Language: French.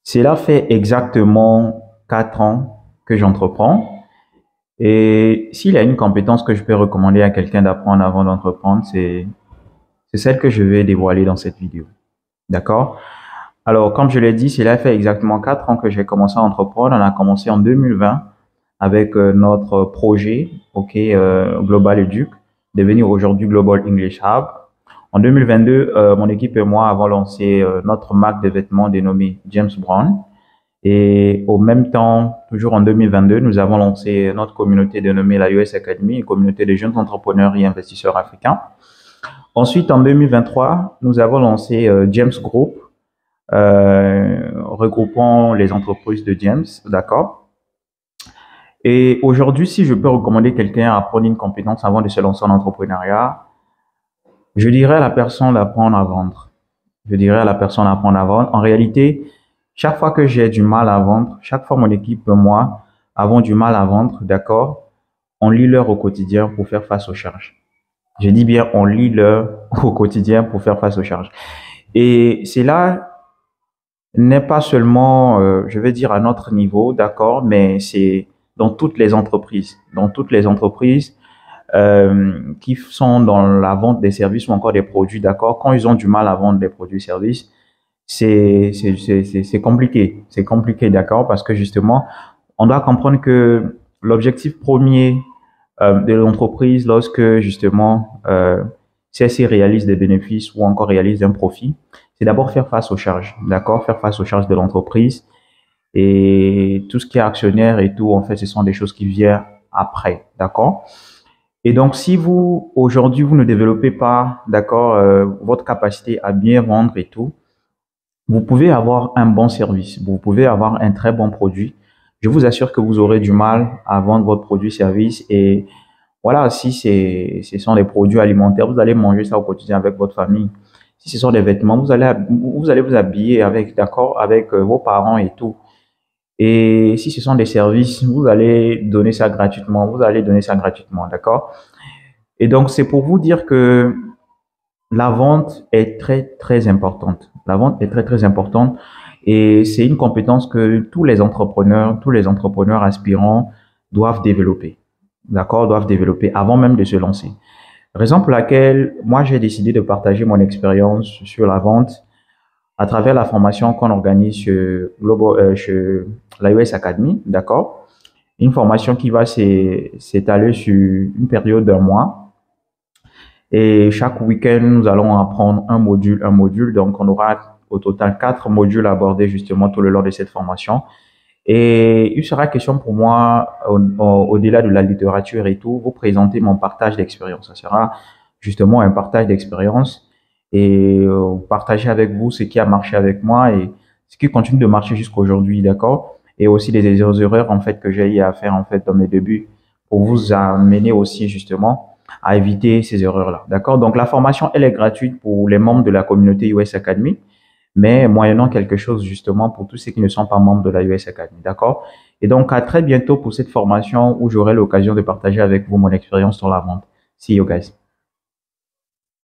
Cela fait exactement 4 ans que j'entreprends. Et s'il y a une compétence que je peux recommander à quelqu'un d'apprendre avant d'entreprendre, c'est celle que je vais dévoiler dans cette vidéo. D'accord? Alors, comme je l'ai dit, cela fait exactement 4 ans que j'ai commencé à entreprendre. On a commencé en 2020 avec notre projet, OK, Global Educ, devenu aujourd'hui Global English Hub. En 2022, mon équipe et moi avons lancé notre marque de vêtements dénommée James Brown. Et au même temps, toujours en 2022, nous avons lancé notre communauté dénommée la US Academy, une communauté de jeunes entrepreneurs et investisseurs africains. Ensuite, en 2023, nous avons lancé James Group, regroupant les entreprises de James, d'accord? Et aujourd'hui, si je peux recommander quelqu'un à apprendre une compétence avant de se lancer en entrepreneuriat, je dirais à la personne d'apprendre à vendre. Je dirais à la personne d'apprendre à vendre. En réalité, chaque fois que j'ai du mal à vendre, chaque fois mon équipe et moi avons du mal à vendre, d'accord, on lit l'heure au quotidien pour faire face aux charges. Je dis bien, on lit l'heure au quotidien pour faire face aux charges. Et cela n'est pas seulement, je vais dire, à notre niveau, d'accord, mais c'est dans toutes les entreprises. Dans toutes les entreprises qui sont dans la vente des services ou encore des produits, d'accord, quand ils ont du mal à vendre des produits et services, c'est compliqué. C'est compliqué, d'accord, parce que justement, on doit comprendre que l'objectif premier de l'entreprise, lorsque justement celle-ci réalise des bénéfices ou encore réalise un profit, c'est d'abord faire face aux charges, d'accord, faire face aux charges de l'entreprise et tout ce qui est actionnaire et tout, en fait, ce sont des choses qui viennent après, d'accord. Et donc, si vous aujourd'hui vous ne développez pas, d'accord, votre capacité à bien vendre et tout, vous pouvez avoir un bon service, vous pouvez avoir un très bon produit. Je vous assure que vous aurez du mal à vendre votre produit-service et voilà, si ce sont des produits alimentaires, vous allez manger ça au quotidien avec votre famille. Si ce sont des vêtements, vous allez vous habiller avec, d'accord, avec vos parents et tout. Et si ce sont des services, vous allez donner ça gratuitement, vous allez donner ça gratuitement, d'accord? Et donc, c'est pour vous dire que la vente est très, très importante. La vente est très, très importante et c'est une compétence que tous les entrepreneurs aspirants doivent développer. D'accord? Doivent développer avant même de se lancer. Raison pour laquelle moi j'ai décidé de partager mon expérience sur la vente à travers la formation qu'on organise chez la US Academy. D'accord? Une formation qui va s'étaler sur une période d'un mois. Et chaque week-end, nous allons apprendre un module, un module. Donc, on aura au total 4 modules à aborder justement tout le long de cette formation. Et il sera question pour moi, au-delà de la littérature et tout, vous présenter mon partage d'expérience. Ça sera justement un partage d'expérience et partager avec vous ce qui a marché avec moi et ce qui continue de marcher jusqu'à aujourd'hui, d'accord? Et aussi les erreurs en fait que j'ai eu à faire en fait dans mes débuts pour vous amener aussi justement à éviter ces erreurs-là, d'accord? Donc la formation elle est gratuite pour les membres de la communauté US Academy mais moyennant quelque chose justement pour tous ceux qui ne sont pas membres de la US Academy, d'accord? Et donc, à très bientôt pour cette formation où j'aurai l'occasion de partager avec vous mon expérience sur la vente. See you guys.